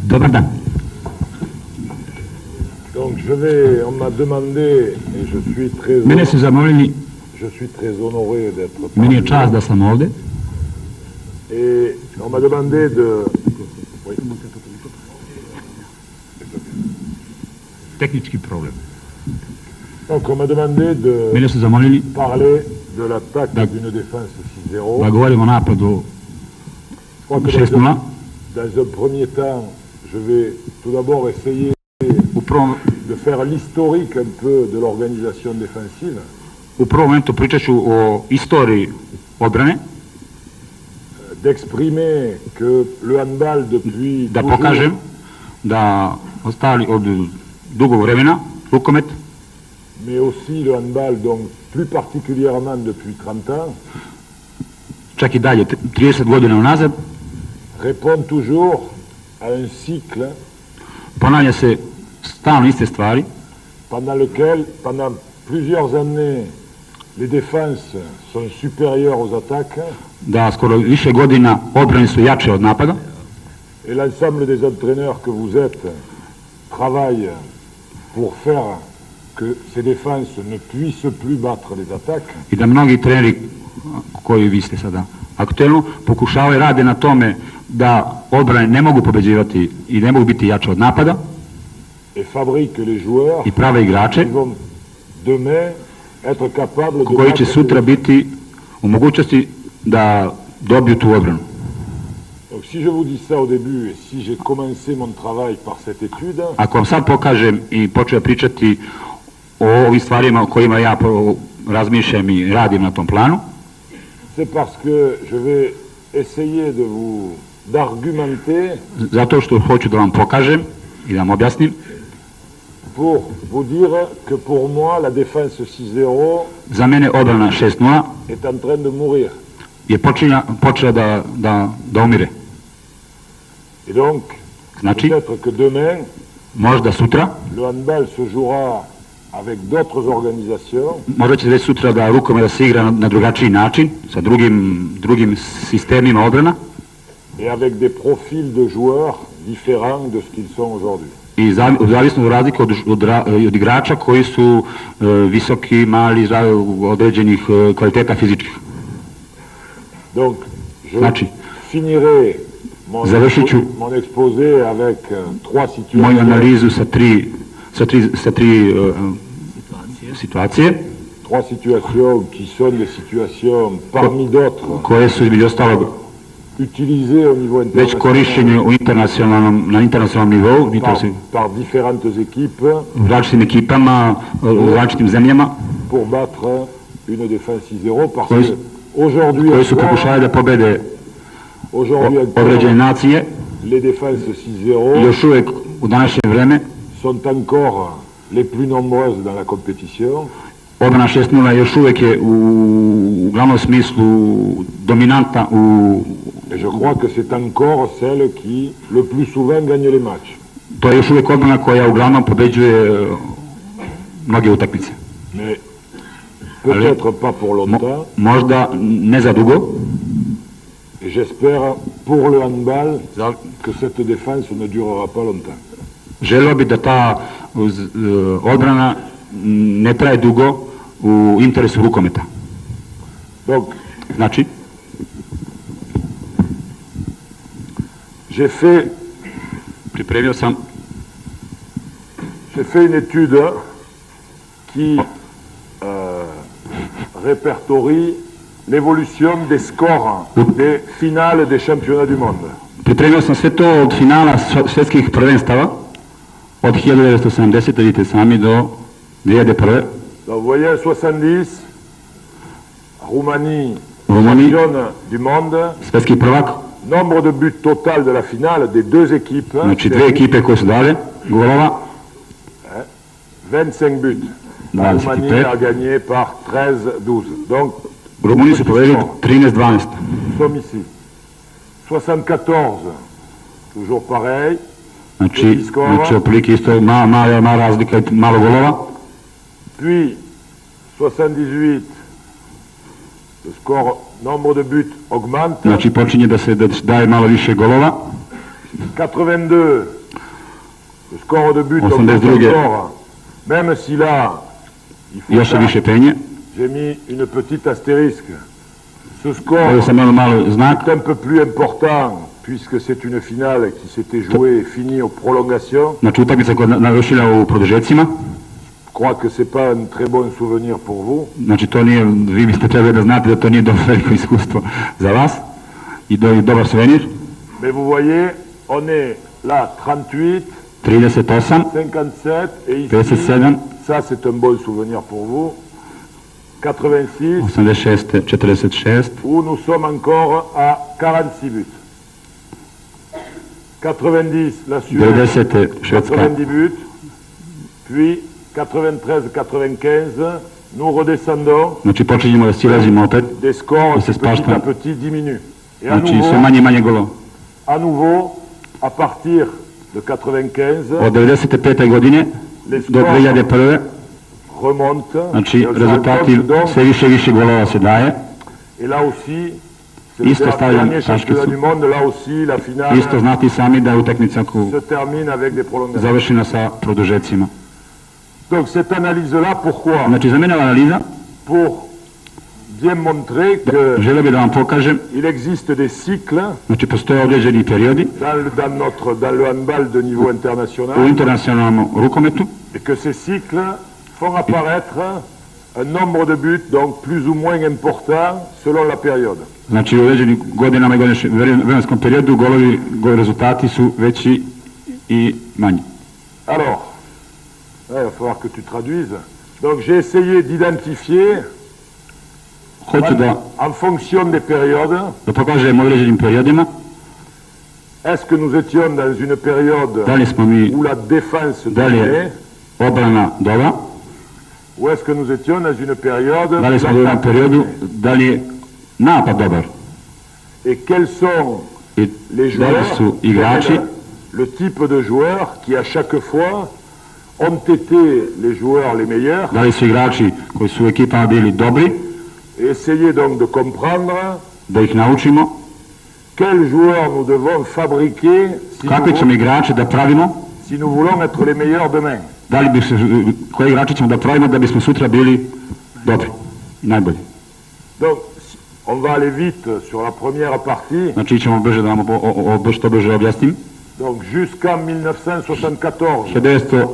Dobar dan. Donc on m'a demandé, et Mene su zamolili, je suis très honoré d'être meni je čast da sam ovde, et on m'a demandé de... Oui. tehnički problem. Donc on m'a demandé de Mene su zamolili parler de l'attaque d'une défense 6-0. da govorim o napadu Je crois que 6-0. dans un premier temps, je vais tout d'abord essayer de faire l'historique un peu de l'organisation défensive. U prvom momentu pričat ću o istoriji odbrane, d'exprimer que le handball depuis da pokažem da ostali od dugo vremena, rukomet, mais aussi le handball, donc plus particulièrement depuis 30 ans, čak i dalje, 30 godina unazad, répond toujours à un cycle ponavlja se stalno iste stvari, pendant lequel, pendant plusieurs années, les défenses sont supérieures aux attaques da skoro više godina odbrane su jače od napada et l'ensemble des entraîneurs que vous êtes travaillent pour faire que ces défenses ne puissent plus battre les attaques. I da mnogi treneri koji vi ste sada aktuelno pokušavaju rade na tome da odbrane ne mogu pobeđivati i ne mogu biti jače od napada Et fabriquent les joueurs i prave igrače qui vont demain être capables de koji će sutra biti u mogućnosti da dobiju tu odbranu. Donc si je vous dis ça au début et si j'ai commencé mon travail par cette étude, ako vam sad pokažem i počeo pričati o ovim stvarima o kojima ja razmišljam i radim na tom planu, c'est parce que je vais essayer d'argumenter zato što hoću da vam pokažem i da vam objasnim pour vous dire que pour moi la défense 6-0 za mene odbrana 6-0 est en train de mourir. Je počela da umire. Et donc, znači, peut-être que demain, možda sutra, le handball se jouera avec d'autres organisations. Možda će već sutra da rukomet da se igra na drugačiji način, sa drugim sistemima odbrana. Et avec des profils de joueurs différents de ce qu'ils sont aujourd'hui. I zavisno od razlike od igrača koji su visoki, mali, određenih kvaliteta fizičkih. Donc, je finirai mon exposé avec trois situations. Moju analizu sa tri situacije. Trois situations qui sont des situations parmi d'autres. Koje su između ostalog utilisées au niveau international. Već korišćenje na internacionalnom nivou. Par différentes équipes. U različitim ekipama, u različitim zemljama. Pour battre une défense 6-0 parce que aujourd'hui koji su pokušali da pobede određene nacije, les défenses 6-0 još uvek u današnje vreme sont encore les plus nombreuses dans la compétition. Odbrana 6-0 još uvek je u glavnom smislu dominantna Et je crois que c'est encore celle qui le plus souvent gagne les matchs. To je još uvek odbrana koja uglavnom pobeđuje mnoge utakmice. Mais peut-être pas pour longtemps. Možda ne za dugo. Et j'espère pour le handball que cette défense ne durera pas longtemps. Želeo bi da ta odbrana ne traje dugo u interesu rukometa. Donc, znači, j'ai fait une étude qui répertorie l'évolution des scores des finales des championnats du monde. Pripremio sam sve to od finala svjetskih prvenstava od 1970, vidite sami, do 2001. Donc vous voyez, 70, Roumanie, championne du monde. Svjetski prvak. Nombre de buts total de la finale des deux équipes. Znači dve ekipe koje su dale golova. 25 buts. La Roumanie a gagné par 13-12. Donc, Rumuniji su povedali 13-12. Nous sommes ici. 74, toujours pareil. Znači otprilike isto mala razlika i malo golova. Puis 78, le nombre de buts augmente. Znači počinje da se daje malo više golova. 82, le score de but, 82. encore, même si là, il faut Još se faire- više penje. j'ai mis une petite astérisque. Ce score Stavio sam malo malo znak, est un peu plus important, puisque c'est une finale qui s'était jouée et finie aux prolongations. znači utakmica koja je navršila u produžecima, Je crois que c'est pas un très bon souvenir pour vous. znači to nije, vi biste trebali da znate da to nije dobro veliko iskustvo za vas i dobar suvenir. Mais vous voyez, on est là 38, 38, 57, et ici, 57, ça c'est un bon souvenir pour vous. 86, 86, 46, où nous sommes encore à 46 buts. 90, la Suède, 90, Švedska, 90 buts. Puis 93-95, nous redescendons, znači počinjemo da silazimo opet, des scores Ça, c'est qui petit Sparta. à petit diminuent. Et znači sve manje i manje golova. à nouveau, à partir de 95, Od 95. godine les do scores 2001. remontent. Znači et on se rezultati rend compte donc, sve više i više golova se daje. et là aussi, c'est le Isto stavljam dernier championnat tačkicu. du monde, là aussi, la finale Isto znate i sami da je utakmica koju se termine avec des prolongations. završena sa produžecima. Donc cette analyse-là, pourquoi? Znači za mene ova analiza, Pour bien montrer que želeo bih da vam pokažem, il existe des cycles znači postoje određeni periodi dans le handball de niveau u international internacionalnom rukometu et que ces cycles font apparaître un nombre de buts donc plus ou moins important selon la période. znači u određenim godinama i vremenskom periodu rezultati su veći i manji. Alors, il va falloir que tu traduises. Donc j'ai essayé d'identifier Hoću da en fonction des périodes, pokažem u određenim periodima est-ce que nous étions dans une période da li smo mi, où la défense da li dominait je odbrana dobra, ou est-ce que nous étions dans une période da li smo u jednom l'attaque periodu, dominait. da li je napad dobar Et quels sont i les da li joueurs, su igrači, le type de joueurs qui à chaque fois ont été les joueurs les meilleurs, da li su igrači koji su u ekipama bili dobri, et essayer donc de comprendre da ih naučimo, quels joueurs nous devons fabriquer si kakve ćemo igrače da pravimo, si nous voulons être les meilleurs demain. da li bi se, koje igrače ćemo da pravimo da bismo sutra bili dobri i najbolji. Donc, on va aller vite sur la première partie. Znači ćemo brže da vam što brže objasnim. Donc, jusqu'en 1974,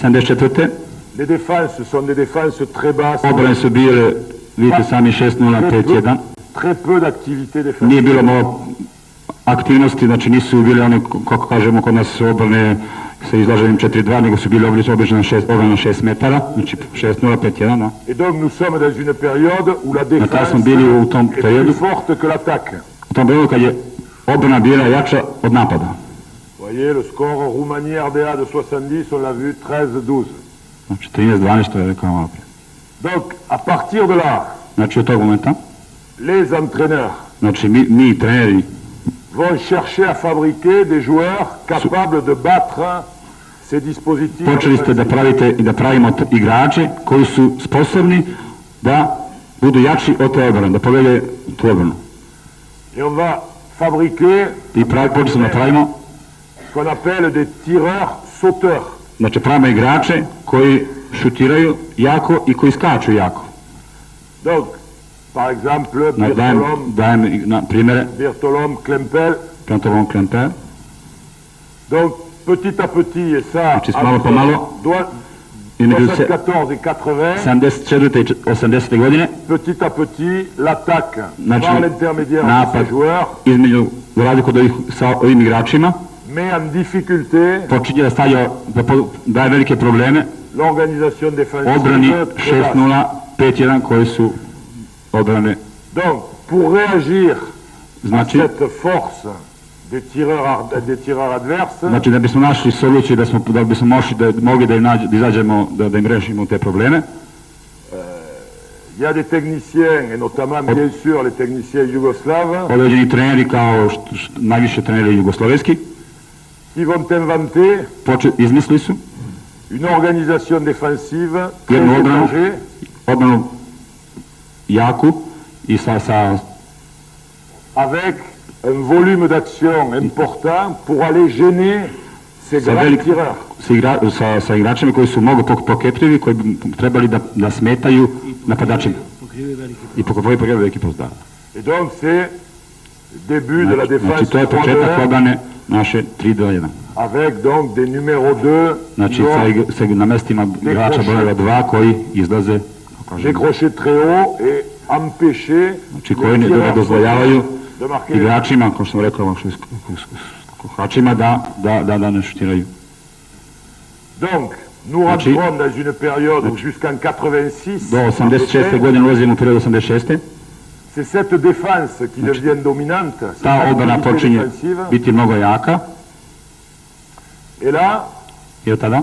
1974. les défenses sont des défenses très basses, Obrane su bile, vidite sami, 6-0, 5-1. très peu d'activité défensive. Nije bilo mnogo aktivnosti, znači nisu bile one, kako kažemo, kod nas obrane sa izlaženim 4-2, nego su bile obrane na 6 metara, znači 6-0, 5-1, da. Et donc, nous sommes dans une période où la Tada défense smo bili u tom est periodu, plus forte que l'attaque. u tom periodu kad je obrana bila jača od napada. Vous voyez, le score Roumanie-RDA de 70, on l'a vu, 13-12. Znači 13-12, što je rekao malo prije. Donc, à partir de là, Znači od tog momenta, les entraîneurs znači mi treneri, vont chercher à fabriquer des joueurs capables de battre ces dispositifs. počeli ste da pravite i da pravimo igrače koji su sposobni da budu jači od te obrane, da pobede tu obranu. Et on va fabriquer I počeli smo da pravimo, ce qu'on appelle des tireurs sauteurs. znači pravimo igrače koji šutiraju jako i koji skaču jako. Donc, par exemple, Znači, dajem na primere, Bertolom, Klempel. Plantovom Klemper, Donc, petit à petit, et ça, Znači, malo po malo, između 74 et 80, 74. i 80. godine, petit à petit, l'attaque Znači, par l'intermédiaire de napad ces joueurs između, za razliku od sa ovim igračima, met en difficulté počinje da stavlja, daje velike probleme l'organisation défensive. odbrani très basse. 6-0, 5-1 koje su odbrane. Donc, pour réagir à Znači, cette force des tireurs adverses, znači da bismo našli soluciju, da bismo mogli da izađemo, da im rešimo te probleme, il y a des techniciens, et notamment bien sûr les techniciens yougoslaves, određeni treneri kao najviše treneri jugoslovenski, qui vont inventer izmislili su une organisation défensive très jednu étagée, odbranu jaku i sa avec un volume d'action important pour aller gêner ces sa, grands velik, tireurs. sa igračima koji su mnogo pokepljivi, koji bi trebali da smetaju napadačima. I pokrivaju veliki prostor. Et donc c'est le début de la défense Znači, to je početak odbrane naše 3-2-1. avec donc des numéros 2 Znači, sa na mestima igrača broja 2 koji izlaze, décrocher très haut et empêcher znači koji ne dozvoljavaju de marquer. igračima, kao što sam rekao, kohačima da ne šutiraju. Donc, nous Znači, rentrons dans une période où jusqu'en 86, do 86. godine ulazimo u period 86. c'est cette défense qui devient dominante, cette Ta odbrana activité počinje défensive. biti mnogo jaka. Et là, I od tada,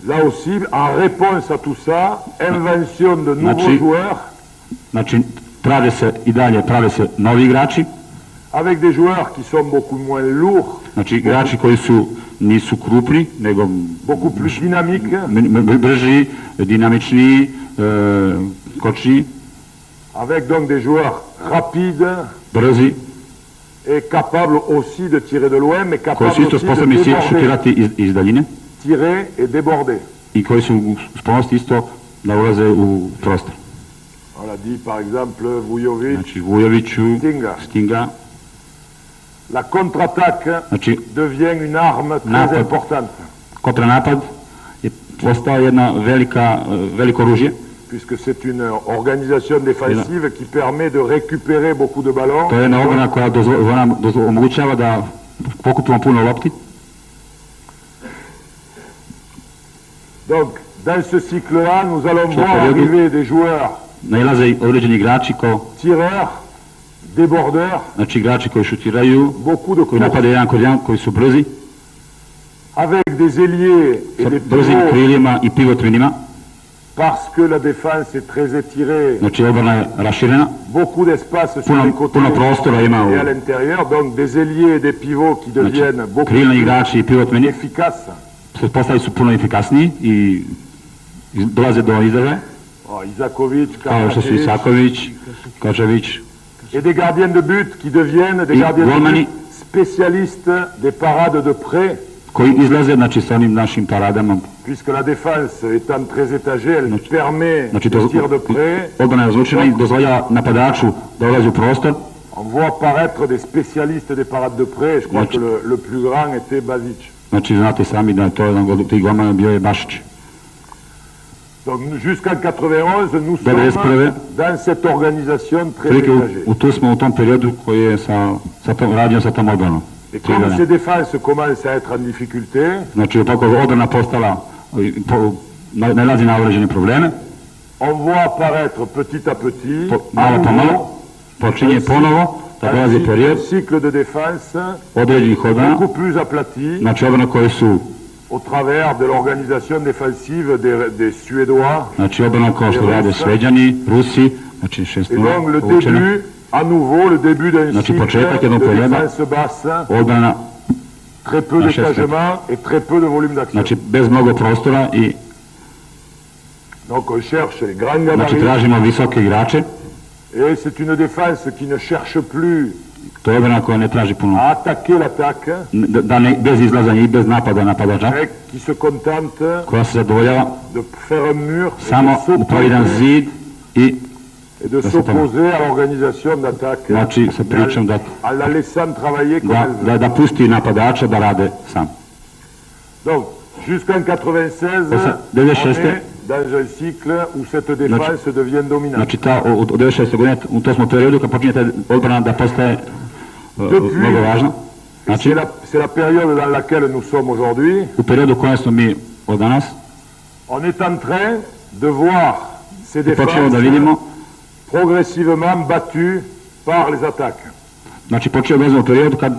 là aussi, en réponse à tout ça, invention de nouveaux Znači, joueurs, znači prave se novi igrači, avec des joueurs qui sont beaucoup moins lourds, znači igrači koji nisu krupni, nego beaucoup plus dynamiques, brži, dinamičniji, kočniji, avec donc des joueurs rapides brzi, et capables aussi de tirer de loin, mais koji capables su isto aussi de sposobni déborder, šutirati iz daljine tirer et déborder. i koji su sposobni isto da ulaze u prostor. On l'a dit par exemple Vujovic, Znači Vujoviću, Stinga, la contre-attaque znači devient une arme très Napad. importante, kontranapad je postao jedna veliko oružje. puisque c'est une organisation défensive qui permet de récupérer beaucoup de ballons. To je jedna obrana koja omogućava da pokupimo puno lopti. Donc, dans ce cycle-là, nous allons Sur voir la période. arriver des joueurs Nailaze određeni igrači tireurs, débordeurs, znači igrači koji šutiraju, beaucoup de koji courses, napadaju jedan kod jedan, koji su brzi, avec des ailiers et sa des brzim pivots, krilima i pivotvinima. parce que la défense est très étirée, Znači odbrana je raširena, beaucoup d'espace sur Puno- les côtés puno prostora ima et à l'intérieur, donc des ailiers et des pivots qui znači deviennent beaucoup krilni plus igrači i pivotvini efficaces. postali su puno efikasniji i dolaze do izražaja, Oh, Isakovic, kao što su Karatevic, Isaković, Kačević, et des gardiens de but qui deviennent des I gardiens de golmani. but spécialistes des parades de près, koji izlaze znači sa onim našim paradama. puisque la défense étant très étagée, elle permet Znači le tir de près. odbrana je razlučena i dozvoljava napadaču da ulazi u prostor. On voit apparaître des spécialistes des parades de près, je crois Znači- que le plus grand était Bazic. Znači znate sami da je to jedan od tih golmana bio je Bašić. Donc jusqu'en 91, nous sommes 91. dans cette organisation très Prilike étagée. tu smo u tom periodu koji je radio sa tom odbranom. Et comme ces défenses commencent à être en difficulté, Znači tako odbrana postala, nalazi na određene probleme, on voit apparaître petit à petit, malo po malo, počinje ponovo da dolazi un period cycle de défense određenih odbrana, beaucoup plus aplati znači odbrana koje su, au travers de l'organisation défensive des Suédois. znači odbrana kao što rade Šveđani, Rusi, znači Et 6 donc le poučena, début, à nouveau, le début d'un Znači, cycle početak de jednog perioda. défense basse, odbrana, très peu Na 6 d'étagement et très peu de volume d'action. znači bez mnogo prostora i Donc on cherche les grands znači gabarits tražimo visoke igrače, et c'est une défense qui ne cherche plus to je odbrana koja ne traži puno, à attaquer l'attaque, bez izlazanja i bez napada napadača, mais qui se contente koja se zadovoljava de faire un mur et samo de pravi jedan s'opposer- zid i et de Da se tamo. s'opposer à l'organisation d'attaque znači sa pričom da, en la laissant travailler comme elle veut. da pusti napadača da rade sam. Donc, jusqu'en 96, Ça, on 96. est dans un cycle où cette défense devient dominante. Znači od 96. godine u tom smo periodu kad počinje ta odbrana da postaje mnogo važna. Znači C'est la période dans laquelle nous sommes aujourd'hui. u periodu u kojem smo mi od danas On est en train de voir ces počinjemo da défenses vidimo, progressivement battues par les attaques. znači počinjemo da vidimo u periodu kad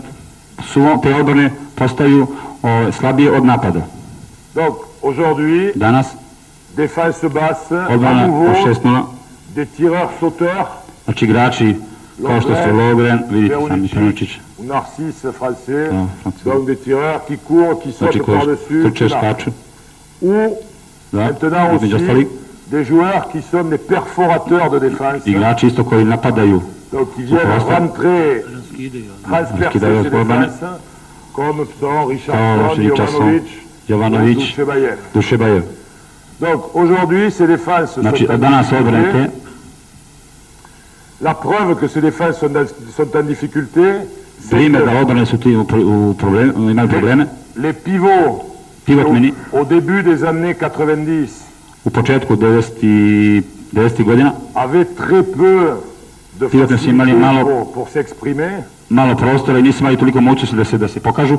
su te odbrane postaju slabije od napada. Donc, aujourd'hui, Danas défense basse, à odbrana nouveau, po 6-0, des tireurs sauteurs, znači igrači kao što su Logren, vidite sami Peručić, ou Narcisse français, Ah, français. donc des tireurs qui courent, qui znači sautent koji par-dessus, trče, qui marquent. skaču, Ou da, maintenant između aussi ostalih des joueurs qui sont des perforateurs de défense, igrači isto koji napadaju Donc ils viennent rentrer, transpercer Skidaju ces Borbane. défenses, comme sont Kao Richardson, Jovanović, Dušebajev. Dušebajev. Donc aujourd'hui, ces défenses sont Znači, en danas odbrane difficulté. te, La preuve que ces défenses sont en difficulté, c'est primjer da que odbrane su ti imaju probleme. les pivots, Pivotmeni au début des années 90, u početku 90. godina avaient très peu de Pivotni su facilité imali malo- pour s'exprimer. malo prostora i nisu imali toliko mogućnosti da se pokažu.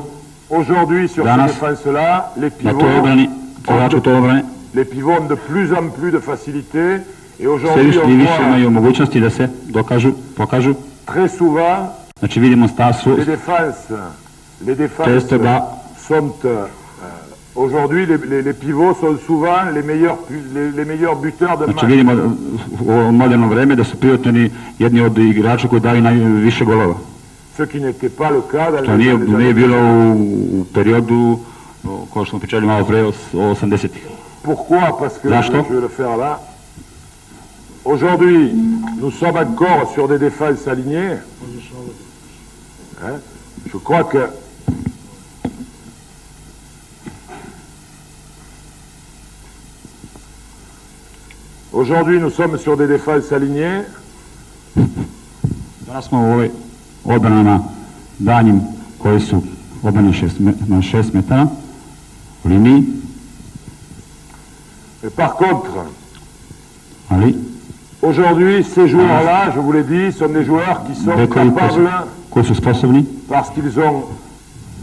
Aujourd'hui, sur ces Danas, défenses-là, les Na pivots, toj odbrani, igrači u toj odbrani, les pivots ont de plus en plus de facilité. Et sve aujourd'hui, više on i više voit imaju mogućnosti da se pokažu. très souvent Znači vidimo stasu, les défenses često da sont aujourd'hui les pivots sont souvent les meilleurs buteurs de Znači match. vidimo u ovo moderno vreme da su pivotmeni jedni od igrača koji daju najviše golova. Ce qui n'était pas le cas dans To les nije années bilo u periodu, kao što smo pričali malo pre, o 80-ih. Pourquoi? Parce que Zašto? je vais le faire là. Aujourd'hui, nous sommes encore sur des défenses alignées. Hein? Je crois que aujourd'hui, nous sommes sur des défenses alignées. Danas smo u ovoj odbranama danjim koji su odbrane na 6 metara u liniji, Mais par contre, ali aujourd'hui, ces joueurs-là, je vous l'ai dit, sont des joueurs qui sont Bekovi capables, koji su sposobni, parce qu'ils ont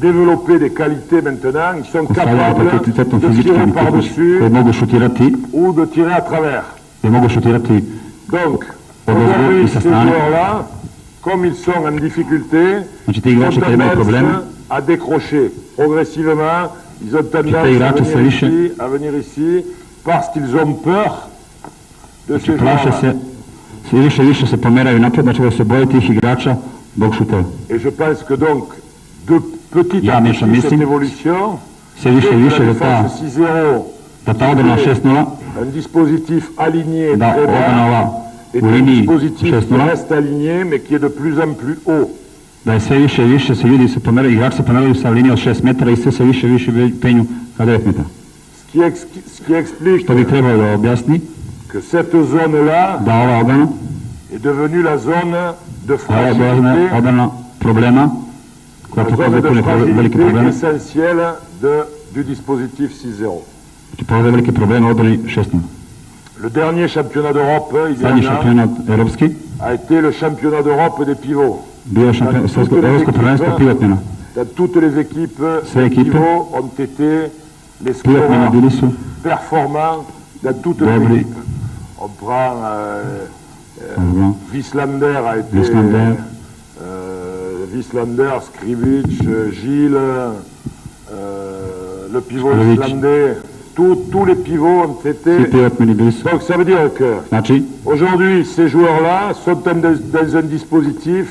développé des qualités maintenant, ils sont koji stavljaju capables kvalitetom de fizičkim tirer i par-dessus koji mogu šutirati, ou de tirer à travers. koji mogu šutirati Donc, Odozgo aujourd'hui, i sa ces strane. joueurs-là, comme ils sont en difficulté, Znači ti ont igrači kad imaju tendance probleme, à décrocher progressivement. Ils ont tendance igrači sve više à venir ici parce qu'ils ont peur de ces plaše joueurs-là. se, sve više i više se pomeraju napred, znači da se boje tih igrača zbog šuteva. Et je pense que donc, de petit Ja à mislim, petit, cette mislim, évolution, sve više i fait više que la da ta, défense 6-0, da ta odbrana 6-0, un dispositif aligné da très odbrana bas, ova est u un liniji dispositif qui 6-0, reste aligné, mais qui est de plus en plus haut. da je sve više i više se ljudi se pomeraju, igrači se pomeraju sa linije od 6 metara i sve više i više penju ka 9 metara. Ce qui explique To bi trebalo da objasni que cette zone-là da ova odbrana, est devenue la zone de da ova fragilité, odbrana problema, koja la zone pokazuje de pune velike fragilité probleme, essentielle du dispositif 6-0. znači pokazuje velike probleme u odbrani 6-0. Le dernier championnat d'Europe, il y a Zadnji un an, šampionat evropski, a été le championnat d'Europe des pivots. bio je evropsko prvenstvo pivotmena. Dans toutes les équipes, Sve les ekipe. pivots ont été les Pivotmeni scoreurs bili su performants dans toutes les dobri. équipes. On prend Dobro. Wieslander a été Wieslander. Wieslander, Skrivic, Gilles, le pivot Skrivic. islandais, tous les pivots ont Svi été. pivotmeni bili su. Donc ça veut dire que Znači, aujourd'hui ces joueurs-là sont dans un dispositif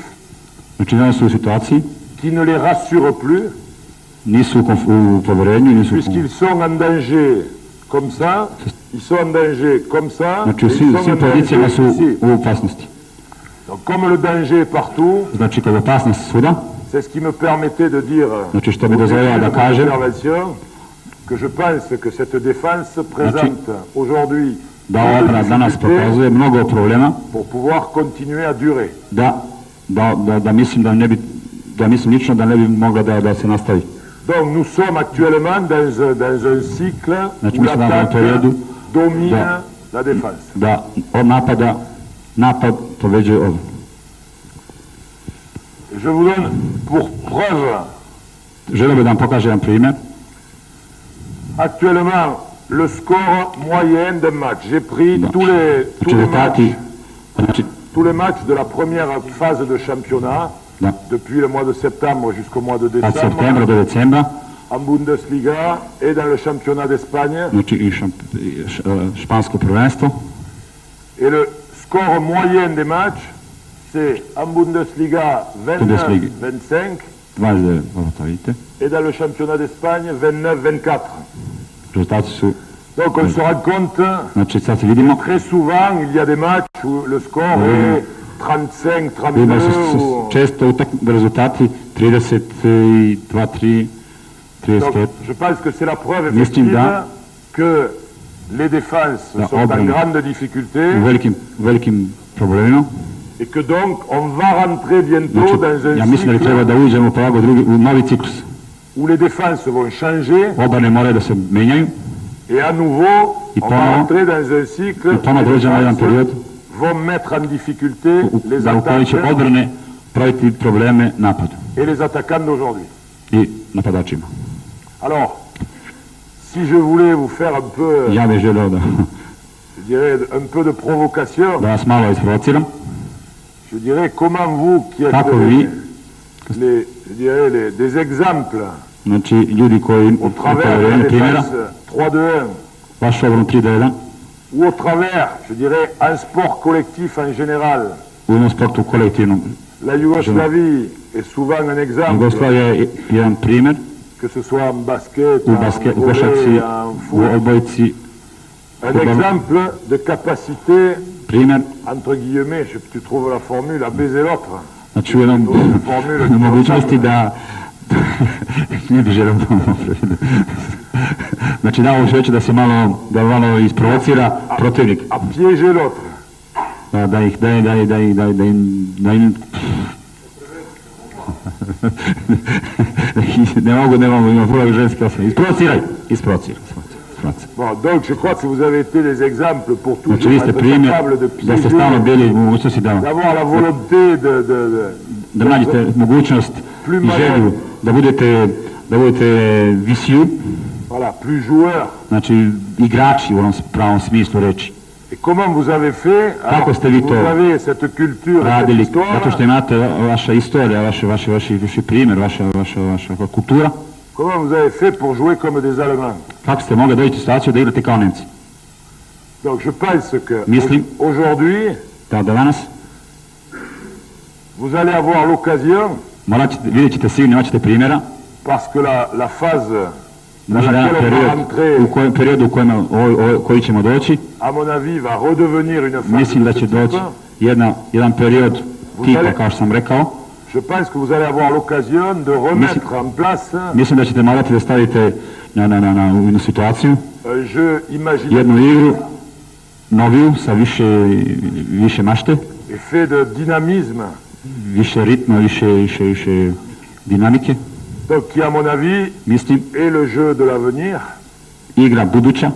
znači danas su u situaciji, qui ne les rassure plus, nisu u poverenju, nisu puisqu'ils sont en danger comme ça, ils sont en danger comme ça, Znači et u ils svim, sont en svim pozicijama su danger ici. u opasnosti. Donc comme le danger est partout, Znači kad je opasnost svuda, c'est ce qui me permettait de dire znači što mi au début dozvoljava de da mon kažem, intervention que je pense que cette défense présente aujourd'hui da ova odbrana danas difficultés pokazuje mnogo problema, pour pouvoir continuer à durer. da mislim da ne bi, da mislim lično da ne bi mogla da se nastavi. Donc nous sommes actuellement dans un cycle Znači où mi smo na l'attaque periodu domine da- la défense. da od napad poveđuje odbranu. Je vous donne pour preuve Želeo bih da vam pokažem jedan primjer. actuellement le score moyen d'un match. J'ai pris Da. tous les Znači rezultati, znači, matchs de la première phase de championnat, da, depuis le mois de septembre jusqu'au mois de od septembra décembre, do decembra, en Bundesliga et dans le championnat d'Espagne. znači i špansko prvenstvo, Et le score moyen des matchs, c'est en Bundesliga Bundesliga. 29-25 29, ovo to vidite, et dans le championnat d'Espagne 29-24. rezultati su, Donc on se rend compte, znači sad se vidimo, très souvent il y a des matchs où le score est 35, Imali su 32 ou... često rezultati 32, 3, Donc, 35. je pense que c'est la preuve Mislim effective da que les défenses Da sont en obrane grande difficulté u velikim problemima. et que donc on va rentrer bientôt Znači, dans ja un mislim da treba cycle da uđemo polako u novi ciklus. où les défenses vont changer Obrane moraju da se menjaju et à nouveau I on va ponovo- rentrer dans un cycle i où ponovo les dođemo na jedan défenses period vont mettre en difficulté les u kojoj će attaques odbrane praviti probleme napadu et les attaquants d'aujourd'hui. i napadačima. Alors, si je voulais vous faire un peu, Ja bih želeo da, je dirais, un peu de provocation, da vas malo isprovociram. je dirais comment vous qui êtes Kako vi, je dirais, des exemples znači ljudi koji au travers de la poverenju primjera, défense 3-2-1 vašu obranu 3-1, ou au travers, je dirais, un sport collectif en général. u jednom sportu kolektivnom. La Yougoslavie est souvent un exemple, Jugoslavija je jedan primjer que ce soit en basket, u en u košarci, volley, en u foot, odbojci, un exemple de capacité, primjer, entre guillemets, tu trouves la formule, à baiser l'autre. znači u jednom mogućnosti da nije bi želeo znači da ovo reći da malo isprovocira protivnik, À piéger l'autre. da im ne mogu, ima prvo ženski osam. Isprovociraj. Bon, donc je crois que vous avez été des exemples pour Znači toujours vi ste être primjer capable de da ste stalno piéger, bili u mogućnosti d'avoir la volonté da nađete mogućnost i želju da budete visiju, voilà, plus joueur. znači igrači u onom pravom smislu reči. Et comment vous avez fait, alors Kako ste vi vous to avez cette culture, cette radili, zato što histoire, imate vaša istorija, vaš primjer, vaša kultura, comment vous avez fait pour jouer comme des Allemands? kako ste mogli doći u situaciju da igrate kao Nemci? Donc je pense que Mislim aujourd'hui, da danas vous allez avoir l'occasion, vidjet ćete sigurno, imat ćete primjera, parce que la phase dans možda jedan laquelle on va rentrer, periodu u koji ćemo doći, à mon avis, va redevenir une phase mislim da de će ce doći type. jedan period tipa, kao što sam rekao. Je pense que vous allez avoir l'occasion de remettre en place Mislim da ćete morati da stavite u jednu situaciju, un jeu imaginaire jednu igru, noviju, sa više mašte, et fait de dynamisme, više ritma, više dinamike. donc qui à mon avis Mislim, est le jeu de l'avenir igra buduća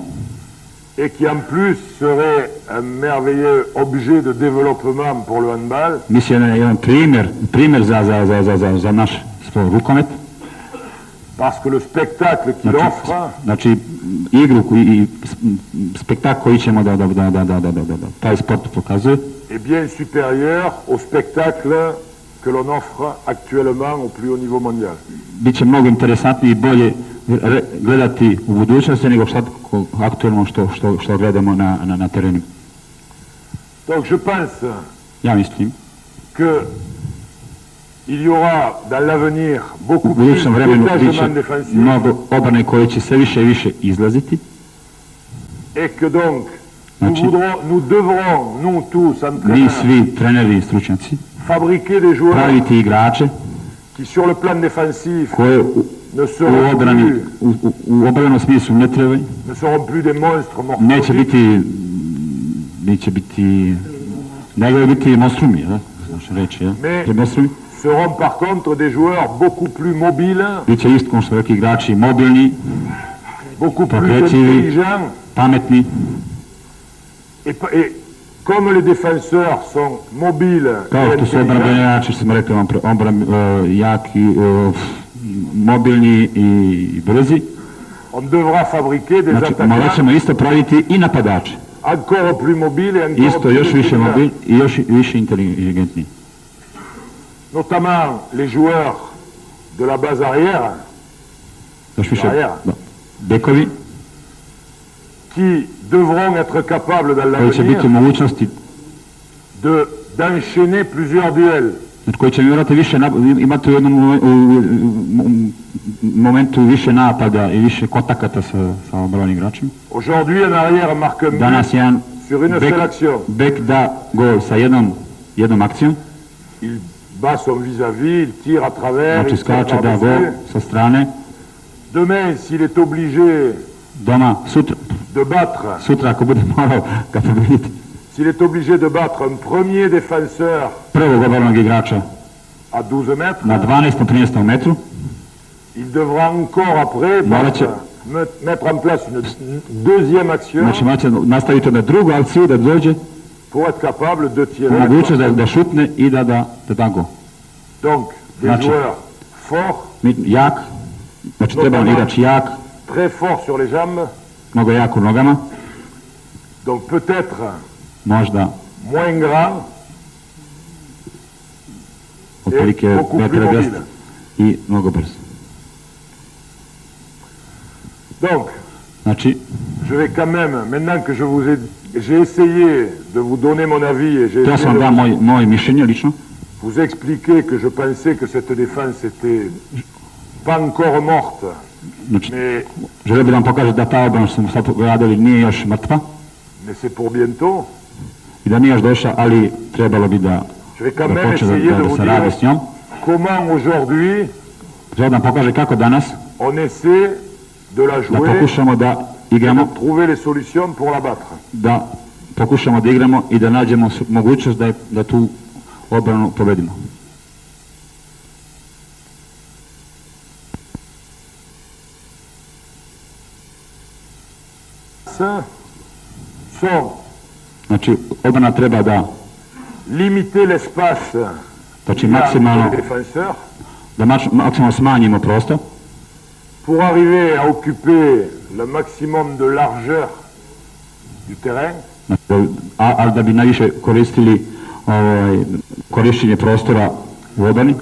et qui en plus serait un merveilleux objet de développement pour le handball, mislim jedan primjer za naš sport rukomet. parce que le spectacle qu'il offre Znači igru i spektakl koji ćemo da taj sport pokazuje est bien supérieur au spectacle que l'on offre actuellement au plus haut niveau mondial. Biće mnogo interesantnije i bolje gledati u budućnosti nego sad aktualno što gledamo na terenu. Donc je pense Ja mislim que il y aura dans l'avenir beaucoup u plus budućem vremenu biće d'étagements défensifs mnogo obrane koje će sve više i više izlaziti. et que donc Znači, nous devrons, nous tous, mi entraîneurs, svi treneri i stručnjaci fabriquer des joueurs praviti igrače qui sur le plan défensif koje ne seront u obranom smislu ne trebaju, plus des monstres neće morphologiques, biti nego biti monstrumi, znači reći, monstrumi. seront par contre des joueurs beaucoup plus mobiles, Biće isto, kao što rekli, igrači mobilni, beaucoup plus Progressivi. intelligents, pametni, et comme les défenseurs sont mobiles kao et što su intelligents, obrambeni, što smo rekli, jaki, mobilni i brzi, on devra fabriquer des znači morat attaquants ćemo isto praviti i napadače. encore plus mobiles et encore Isto plus još više intelligents. mobil i još više inteligentni. Notamment les joueurs de la base arrière, Još više Arrière. bekovi qui devront être capables dans koji će biti u l'avenir mogućnosti, d'enchaîner plusieurs duels. znači koji će morati više imati u jednom momentu više napada i više kontakata sa obranim igračima. Aujourd'hui, un arrière marque un but Danas jedan sur une seule action. bek da gol sa jednom jednom akcijom, il bat son vis-à-vis, il tire à travers, znači il tire skače da go par-dessus. sa strane, Demain, s'il est obligé doma, de battre, sutra ako bude morao ga pobediti s'il est obligé de battre un premier défenseur prvog obalnog igrača à 12 mètres, na 12. 13. metru, il devra encore après mettre en place une deuxième action znači moće nastaviti onda drugu akciju da dođe pour être capable de u tirer. mogućnost da šutne i da go. Donc, des Znači, joueurs forts, jak, znači treba nam igrač jak, très forts sur les jambes, mnogo jak u nogama, donc peut-être možda moins grands otprilike beaucoup plus metra mobile. 200 i mnogo brzo. Donc, Znači, je vais quand même, maintenant que j'ai essayé de vous donner mon avis et j'ai to essayé sam de dao moje mišljenje lično, vous expliquer que je pensais que cette défense était pas encore morte, znači, mais, želeo bih da vam pokažem da ta obrana što smo sad radili nije još mrtva mais c'est pour bientôt. i da nije još došla, ali trebalo bi da Je vais quand même počne essayer de da vous se radi dire s njom. comment aujourd'hui Želeo da vam pokaže kako danas on essaie de la da jouer pokušamo da et igramo, de trouver les solutions pour la battre. da pokušamo da igramo i da nađemo mogućnost da tu obranu pobedimo. Sont Znači, obrana treba da, limiter l'espace znači entre maksimalno, les défenseurs da maksimalno smanjimo prostor, pour arriver à occuper le maximum de largeur du terrain, ali da bi najviše koristili korišćenje prostora u obrani,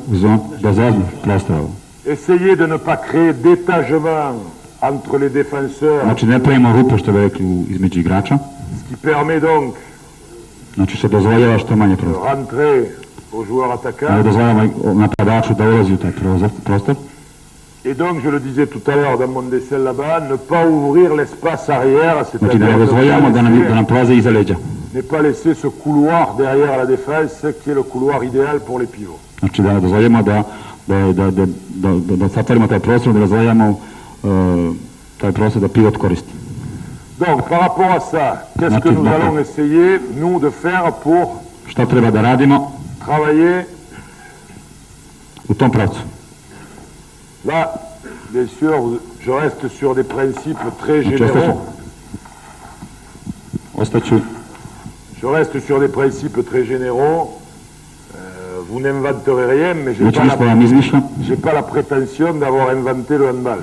da zauzmu prostora. essayer de ne pas créer d'étagement entre les défenseurs, Znači, ne pravimo rupe, što bi rekli, između igrača, ce qui permet donc znači što dozvoljava što manje de prostora. rentrer aux joueurs Ali attaquants. dozvoljava napadaču da ulazi u taj prostor. Et donc, je le disais tout à l'heure dans mon dessin là-bas, ne pas ouvrir l'espace arrière, Znači da ne c'est-à-dire dozvoljavamo da ne nam prolaze iza leđa. pas laisser ce couloir derrière la défense qui est le couloir idéal pour les pivots. Znači da ne dozvoljavamo da zatvorimo taj prostor, da dozvoljavamo taj prostor da pivot koristi. Donc, par rapport à ça, qu'est-ce que nous allons essayer, nous, de faire pour Šta treba da radimo travailler u tom pravcu? là, bien sûr, je reste sur des principes très Znači généraux. ostaću, Je reste sur des principes très généraux. Vous n'inventerez rien, mais je neću ništa vam izmišljam. n'ai pas la prétention d'avoir inventé le handball.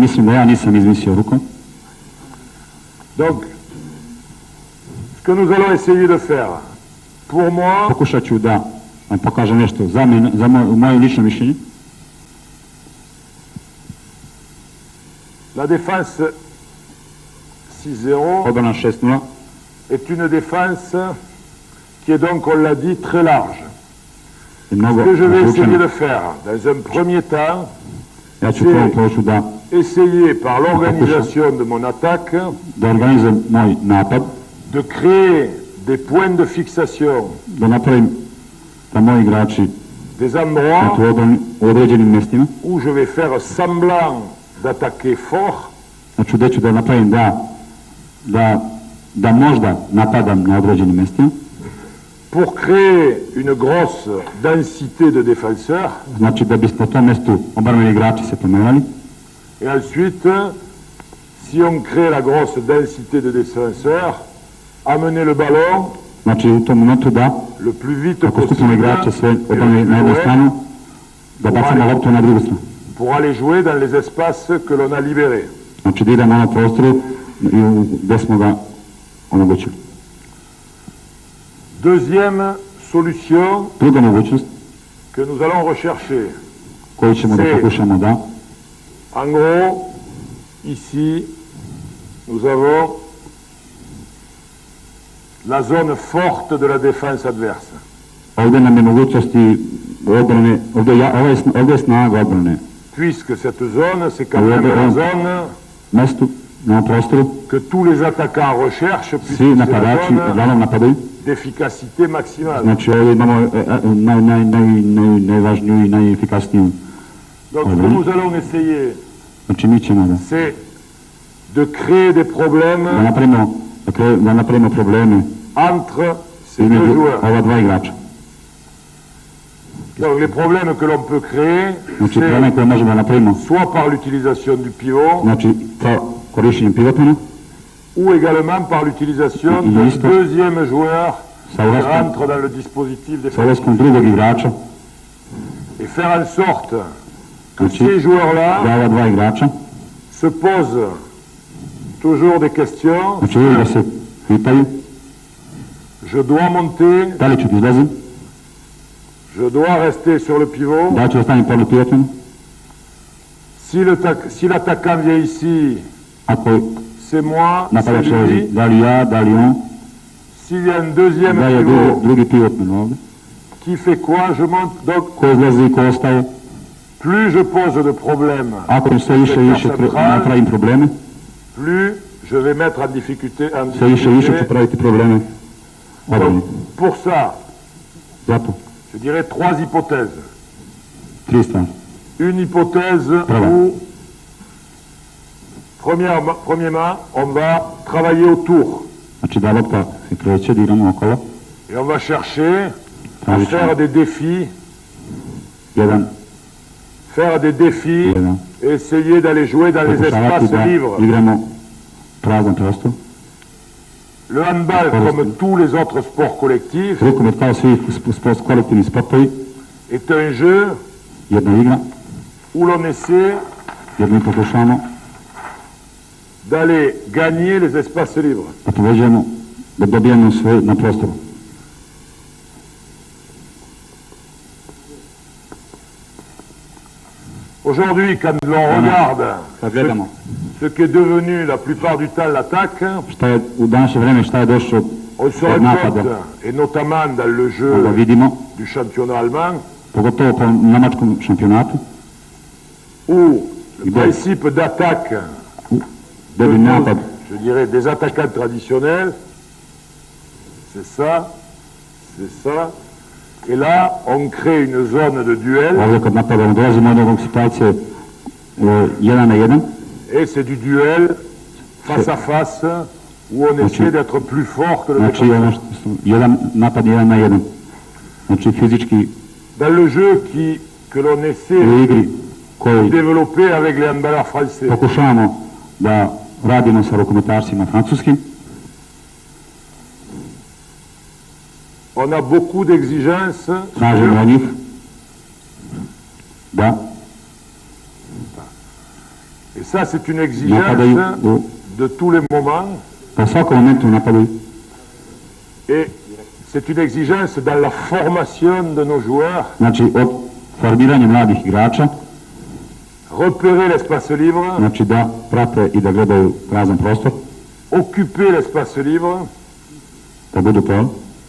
Mislim da ja nisam izmislio rukom. Donc, ce que nous allons essayer de faire, pour moi, Pokušat ću da vam pokažem nešto za moje lično mišljenje. la défense 6-0 Obrana 6-0, est une défense qui est donc, on l'a dit, très large. je Ce mnogo que je vais essayer razvučena. de faire, dans un premier temps, Ja ću prvo poću da essayer par l'organisation de mon attaque organizujem moj napad, de créer des points de fixation, da napravim da moji igrači des na endroits tu obrani u određenim mjestima. où je vais faire semblant d'attaquer fort Znači da ću da napravim da možda napadam na određenim mjestima, pour créer une grosse densité de défenseurs znači da bi na tom mjestu obrambeni igrači se pomerali, et ensuite, si on crée la grosse densité de défenseurs, amener le ballon znači u tom momentu da le plus vite ako skupimo possible igrače sve et le obrambeni plus na jednu loin stranu, da bacimo loptu na drugu stranu. pour aller jouer dans les espaces que l'on a libérés. Znači da idemo na prostoru gdje smo ga omogućili. Deuxième solution Druga mogućnost que nous allons rechercher, koju ćemo da pokušamo da, en gros, ici, nous avons la zone forte de la défense adverse. ovdje nam je mogućnosti obrane, ovdje je snaga obrane. Puisque cette zone, c'est quand même la zone Mjestu na ovom prostoru. que tous les attaquants recherchent, puisque Svi c'est la napadači zone uglavnom napadaju. d'efficacité maximale. Znači ovdje imamo najvažniju i najefikasniju. Donc ce que nous allons essayer, Znači mi ćemo c'est de créer des problèmes da napravimo probleme entre ces deux između joueurs. ova dva igrača. Donc les problèmes que l'on peut créer, Znači probleme c'est koje možemo da napravimo, soit par l'utilisation du pivot, znači sa korišćenjem pivotmana, ou également par l'utilisation Il d'un existe. deuxième joueur Ça qui reste- rentre dans le dispositif sa défensif. ulaskom drugog igrača, Et faire en sorte que Znači, ces joueurs-là da ova dva igrača, se posent toujours des questions. znači uvijek da se pitaju Je dois monter, da li ću da izlazim, je dois rester sur le pivot. da li ću da stavim pored pivotmana, Si l'attaquant vient ici, ako c'est moi, c'est napadač dolazi, lui. da li ja, da li on, S'il y a un deuxième da je pivot drugi pivotman ovdje, qui fait quoi, je monte. Donc, ko izlazi, ko ostaje, plus je pose de problèmes, ako sve više i više napravim probleme, plus je vais mettre en difficulté. sve više i više ću praviti probleme obrani. Donc, pour ça, Zato, je dirais trois hypothèses. tri stvari. Une hypothèse Voilà. où, premièrement, on va travailler autour Znači da lopta se kreće, da igramo okolo, et on va chercher à tražit faire ćemo des défis, jedan, et essayer d'aller jouer dans les pokušavati espaces da libres. igramo prazan prostor. Le handball, comme tous les autres sports collectifs, Rukomet kao svi kolektivni sportovi, est un jeu jedna igra, où l'on essaie jer mi pokušavamo d'aller gagner les espaces libres. da poveđujemo, da dobijemo sve na prostoru. Aujourd'hui, quand l'on regarde Kad gledamo ce qu'est devenu la plupart du temps l'attaque, šta je u današnje vreme, šta je došlo on se od rend napada, compte, et notamment dans le onda jeu vidimo, du championnat allemand, pogotovo po nemačkom šampionatu, où le Bien. principe d'attaque, gde bi napad, je dirais, des attaquants traditionnels, c'est ça, et là, on crée une zone de duel, ovdje kad napadamo, dolazimo do ovog situacije 1 na 1, et c'est du duel face à face, où on essaie d'être plus fort que le znači défenseur. ono što su, jedan napad 1 na 1. Znači fizički Dans le jeu que l'on u essaie igri de koji développer avec les handballeurs français, pokušavamo da radimo sa rukometašcima francuskim, on a beaucoup d'exigences tražimo od njih da et ça c'est une napadaju exigence de tous les moments po svakom momentu napadaju, et c'est une exigence dans la formation de nos joueurs, znači od formiranja mladih igrača, repérer l'espace libre, znači da prate i da gledaju prazan prostor, occuper l'espace libre, da budu pol,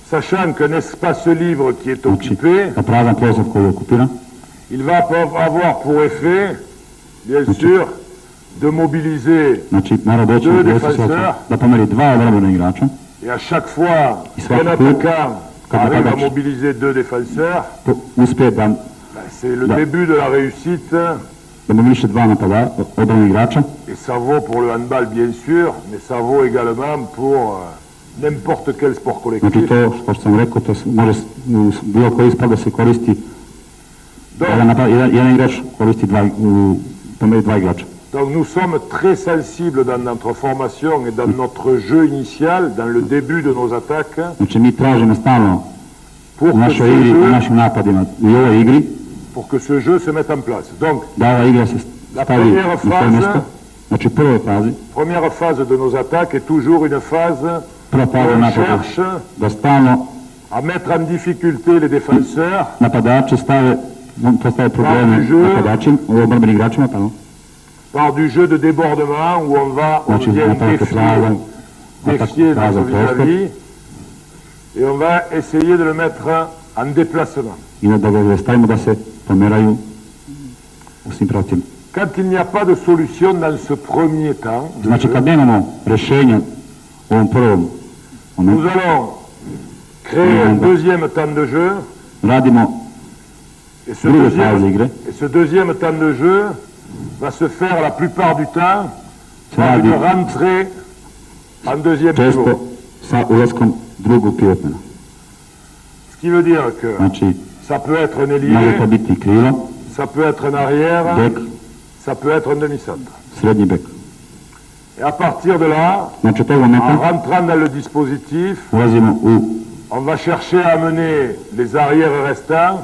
sachant qu'un espace libre qui est znači occupé, da prazan prostor koji je okupiran, il va avoir pour effet, bien sûr, de mobiliser znači naravno doći Deux na défenseurs. da pomeri dva obrambena igrača, et à chaque fois Il sera qu'un plus- attaquant comme arrive à attaquant. mobiliser deux défenseurs, uspije da c'est le Da. début de la réussite mobiliše dva napada obrambena igrača, et ça vaut pour le handball bien sûr, mais ça vaut également pour n'importe quel sport znači collectif. to što sam rekao, to može u bilo koji sport da se koristi, jedan igrač koristi pomeri dva igrača. Donc nous sommes très sensibles dans notre formation et dans notre jeu initial, dans le début de nos attaques, Znači mi tražimo stalno pour u que, našoj ce igri, u jeu, našim napadima i u ovoj igri, pour que ce jeu se mette en place. Donc, da ova igra se stavi première na svoje phase- mjesto. Znači u prvoj fazi, première phase de nos attaques est toujours une phase prva où faza on napada, cherche da stalno à mettre en difficulté les défenseurs napadači postave probleme du jeu. napadačima, obrambenim igračima, pardon. par du jeu de débordement où on Znači vient napada prazan, défier prazan notre prostor vis-à-vis et on va essayer de le mettre en déplacement. i da ga stavimo da se pomeraju u svim pravcima. Quand il n'y a pas de solution dans ce premier temps, Znači kad nemamo rješenja u ovom prvom nous momentu, allons créer un deuxième temps de jeu. radimo Et ce, druge faze igre, deuxième temps de jeu va se faire la plupart du temps se par radi une rentrée en deuxième često pivot. sa ulaskom drugog pivotmana. Ce qui veut dire que Znači, ça peut être un može ailier, to biti krilo, ça peut être un arrière, bek, ça peut être un demi-centre. srednji bek. Et à partir de là, Znači od tog en momenta rentrant dans le dispositif, ulazimo on va chercher à amener les arrières restants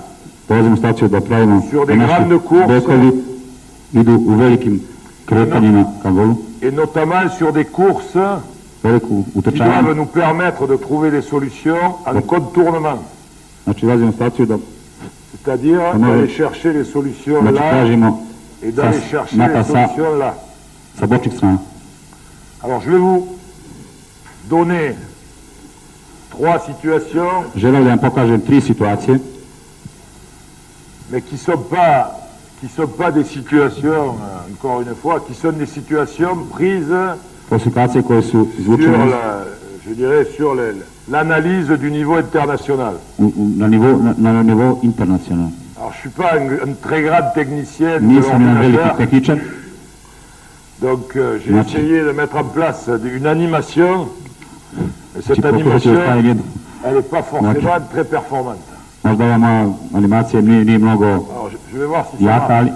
dolazimo u staciju da pravimo Sur da des naši grandes courses. bekovi idu u velikim kretanjima ka golu, et notamment sur des courses veliku qui utrčavanje. doivent nous permettre de trouver des solutions en contournement. Znači ulazimo u staciju da C'est-à-dire d'aller chercher les solutions znači là tražimo et d'aller chercher les mapa solutions là. sa bočnih strana. Alors je vais vous donner 3 situations, Želeo da vam pokažem 3 situacije, mais qui sont pas des situations, encore une fois, qui sont des situations prises to situacije koje su sur izvučene je dirais, sur l'analyse du niveau international. na nivou internacionalnom. Alors je suis pas un très grand technicien de Nisam jedan veliki l'ordinateur, tehničar, donc j'ai Merci. essayé de mettre en place une animation, et cette znači pokušat ću animation, da stavim jednu. elle n'est pas forcément très performante. Možda ova moja animacija nije mnogo Alors je vais voir si ça jaka, marche. ali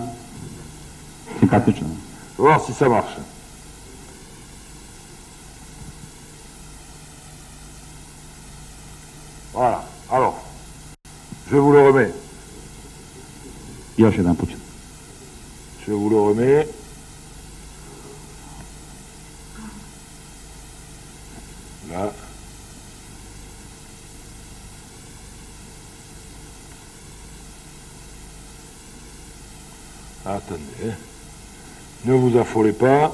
simpatična. Je vais voir si ça marche. Voilà. Alors, je vous le remets. Još jedan put. Je vous le remets. Là. Attendez. Ne vous affolez pas.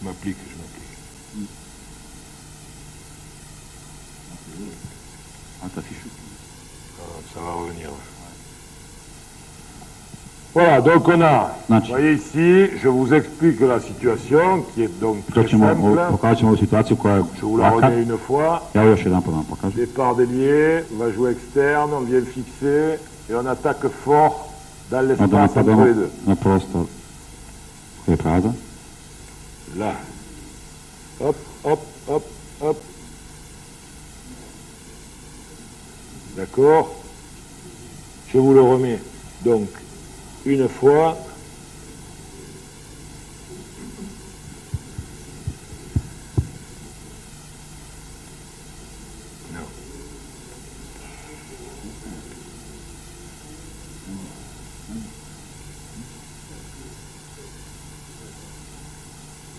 Je m'applique. Ça va revenir. Voilà, donc on a, vous Znači, voyez ici, je vous explique la situation qui est donc to très ćemo, simple. pokazat ćemo ovu situaciju koja je Je vous la laka. remets une fois. Ja još jedan put vam pokažem. Départ d'ailier, on va jouer externe, on vient fixer et on attaque fort dans Onda l'espace entre napadamo les deux. na prostor koji je prazan. Là. Hop, hop, hop, hop. D'accord. Je vous le remets. Donc, une fois. Non.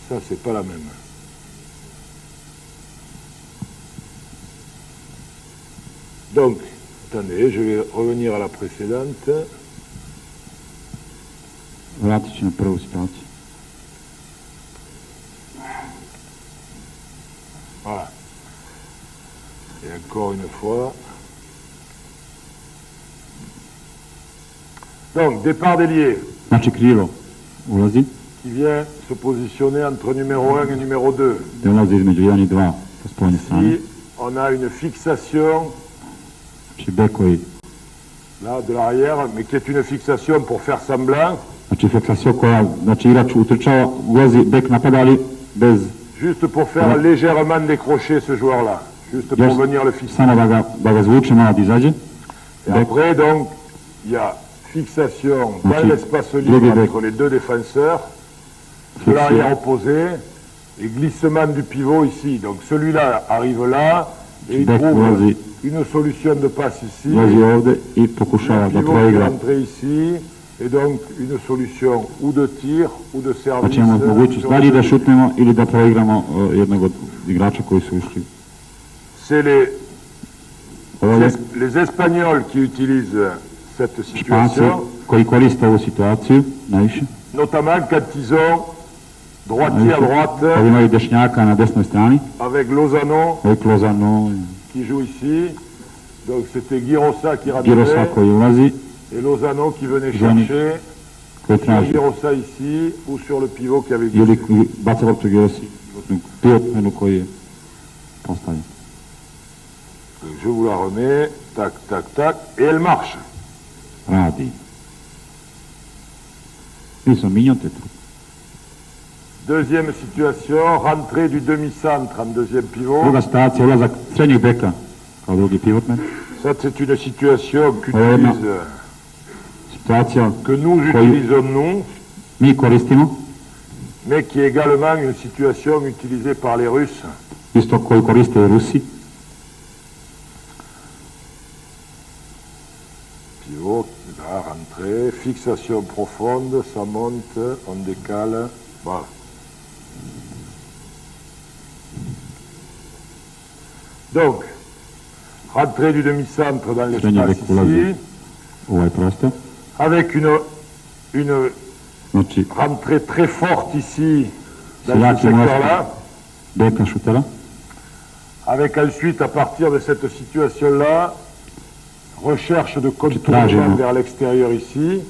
Ça, c'est pas la même. Donc, attendez, je vais revenir à la précédente. Vratit ću na prvu situaciju. Voilà. Et encore une fois. Donc, départ d'ailier Znači krilo ulazi, qui vient se positionner entre numéro 1 et numéro 2. te ulazi između 1 i 2 sa spoljne strane. Ici, on a une fixation Znači bekovi, là de l'arrière, mais qui est une fixation pour faire semblant, znači fiksacija koja, znači igrač utrčava, ulazi bek napada, ali bez, juste pour faire légèrement décrocher ce joueur-là, juste pour Yes. venir le fixer. samo da ga zvuče, malo da izađe. Et après, donc, il y a fixation dans Ok. l'espace Bien, libre bien, bien. entre les deux défenseurs, de Fixé. l'arrière opposé, et glissement du pivot ici. Donc celui-là arrive là, et il Bec trouve ulazi, une solution de passe ici, ulazi ovde i pokušava le da pivot qui est proigra. rentré ici, et donc une solution ou de tir ou de service. Znači imamo mogućnost sur da le li da début. šutnemo ili da proigramo jednog od igrača koji su ušli. C'est les, Ovdje les Espagnols qui utilisent cette Španci situation, koji koriste ovu situaciju najviše. notamment quand ils ont droitier à Kad droite, imaju dešnjaka na desnoj strani, avec Lozano ovdje Lozano, qui joue ici. Donc c'était Girosa qui Girosa rentrait koji ulazi, et Lozano qui venait Gianni chercher koji sur traži. Girosa ici ou sur le pivot qui avait Ili glissé. baca loptu Girosi, pivotmenu koji je postavljen. Donc, je vous la remets, tac, tac, tac, et elle marche. Radi. Nisam minjate tu. Deuxième situation, rentrée du demi-centre en deuxième pivot. Druga situacija, ulazak srednjeg beka kao drugi pivotmen. Ça, c'est une situation Situacija que nous koju utilisons nous, mi koristimo, mais qui est également une situation utilisée par les Russes. isto koju koriste i Rusi. Pivot, là, rentrée, fixation profonde, ça monte, on décale, voilà. Donc, rentrée du demi-centre dans l'espace ici, ovaj prostor. avec une Znači, rentrée très forte ici, dans ce Silaki secteur-là, beka šutera, avec ensuite, à partir de cette situation-là, recherche de contournement Tražimo. vers l'extérieur ici.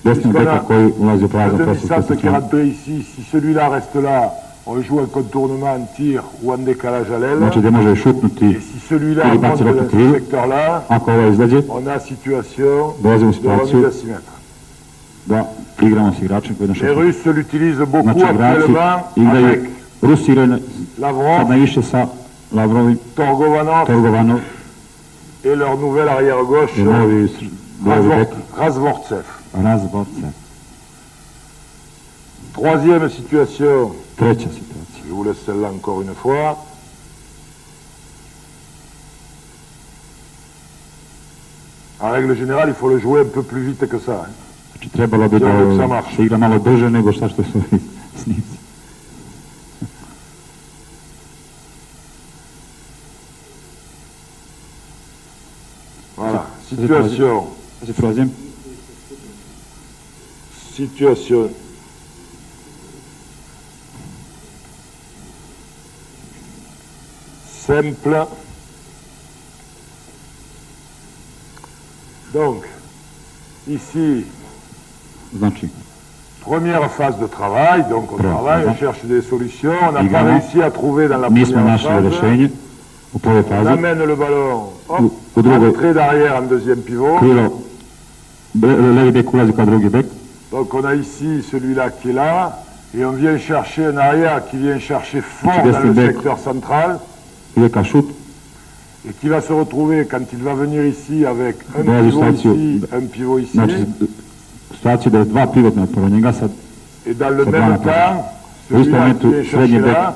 desni Puisqu'on beka a koji ulazi u un prazno prostor demi-centre qui est strane. rentré ici, si celui-là reste là, on joue un contournement en tir ou en décalage à l'aile. Znači, gde može Et šutnuti, si celui-là ili monte baci dans loptu ce krilu, secteur-là, ako ovo izađe, on a situation dolazimo u de remise situaciju à 6 mètres. da igramo s igračem koji je Les našao. Russes l'utilisent beaucoup Znači, igrači actuellement igraju, avec Rusi igraju sad Lavrov, najviše sa Lavrovim, Torgovanov Torgovanov et leur nouvel arrière-gauche, i novi levi bek, Razvortsev. Razborce. Troisième situation, Treća situacija. je vous laisse celle-là encore une fois. En règle générale, il faut le jouer un peu plus vite que ça. Hein. Znači, trebalo bi Dobro, da samo. se igra malo brže nego šta što su ovi snimci. Voilà, situation. Sad se prolazim. Situation. Simple. Donc, ici, Znači, première phase de travail, donc on travaille, on cherche des solutions, on n'a pas Également, réussi à trouver dans la nismo première našli phase. rešenje u prvoj On fazi. amène le ballon, hop, U drugoj entrée d'arrière en deuxième pivot. krilo, levi bek ulazi kao drugi bek. Donc on a ici celui-là qui est là, et on vient chercher un arrière qui vient chercher fort Tu laisses dans le le bec. secteur central, Ide ka šut, et qui va se retrouver quand il va venir ici avec un Dolazi u pivot situaciju, ici, un pivot ici, znači situaciju da je dva pivotna pored njega, sad et dans le Ça même va, temps, Oui, c'est celui-là un qui vient mètre, chercher srednji bek. là.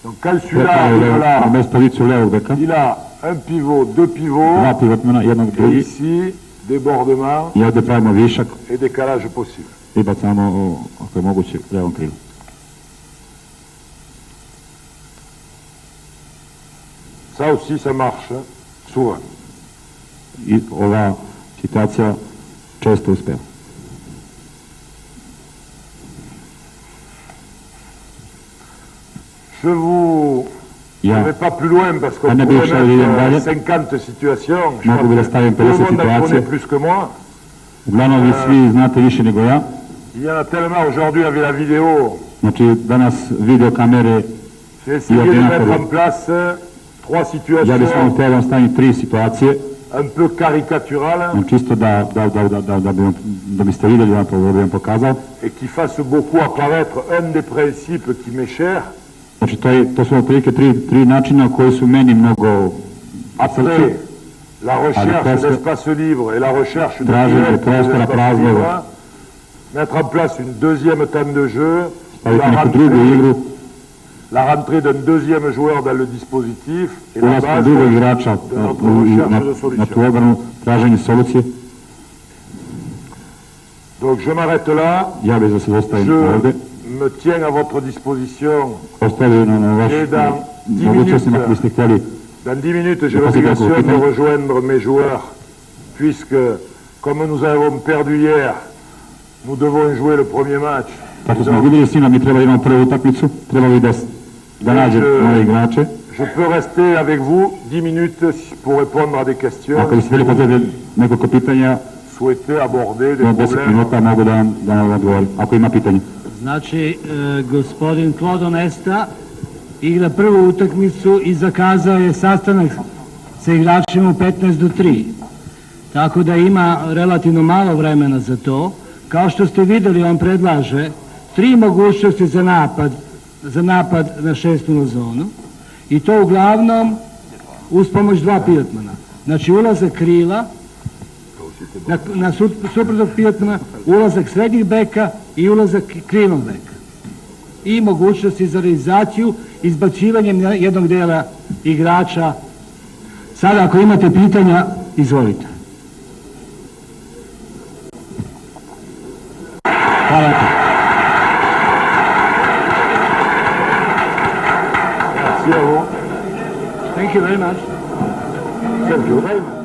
Donc quand celui-là beka arrive na là, bez poziciju levog beka, il a un pivot, deux pivots, dva pivotmena, jednog et drugi, ici, débordement i ovde pravimo višak et décalage possible. i bacamo, ako je moguće, levom krilu. Ça aussi, ça marche, hein, souvent. I ova situacija često uspeva. Je vous... Je ne Ja vais pas plus loin parce qu'on Ah, ne pourrait bih išao idem mettre dalje. 50 situations. Je Mogu bi da crois que stavim tout le 50 monde en connaît situacija. plus que moi. Uglavnom vi svi znate više nego ja. Il y en a tellement aujourd'hui avec la vidéo. Znači danas video kamere, J'ai essayé Il y a de bien mettre fallu. en place trois ja bih situations samo htio da vam stavim 3 situacije, un peu caricaturales znači čisto da biste vidjeli, da bi vam pokazao. et qui fassent beaucoup apparaître un des principes qui m'est cher. Znači to su otprilike tri načina koji su meni mnogo Après la recherche presque- d'espace libre et la recherche de Traženje pilotes prostora d'espace praznog. libre, mettre en place une deuxième table de jeu, staviti neku drugu igru, la rentrée d'un deuxième joueur dans le dispositif et la ulazku base drugog igrača de notre recherche de na tu solution. obranu, traženje solucije. Donc je m'arrête là, Ja bih da se ostavim ovde. je me tiens à votre disposition. Ostavio na vaš Et dans 10 mogućnostima minutes, ako biste htjeli. Dans 10 minutes, j'ai Je passe l'obligation d'accord, de putain. rejoindre mes joueurs, puisque, comme nous avons perdu hier, nous devons jouer le premier match. Kako smo vidjeli, sinoć mi treba da imamo prvu utakmicu, trebalo bi da nađem nove igrače. Je peux rester avec vous 10 minutes pour répondre à des questions. Ako biste bili postaviti nekoliko pitanja, Souhaitez aborder des do 10 problèmes. minuta mogu da vam odgovorim, ako ima pitanja. Znači, gospodin Claude Onesta igra prvu utakmicu i zakazao je sastanak sa igračima u 15 do 3. Tako da ima relativno malo vremena za to. Kao što ste videli, on predlaže 3 mogućnosti za napad na 6-0 zonu. I to uglavnom uz pomoć 2 pilotmana. Znači, ulazak krila, na suprotnog pilotmana, ulazak srednjih beka i ulazak krilnog beka. I mogućnosti za realizaciju izbacivanjem jednog dela igrača. Sada, ako imate pitanja, izvolite. Hvala. Merci à vous. Thank you very much. Thank you.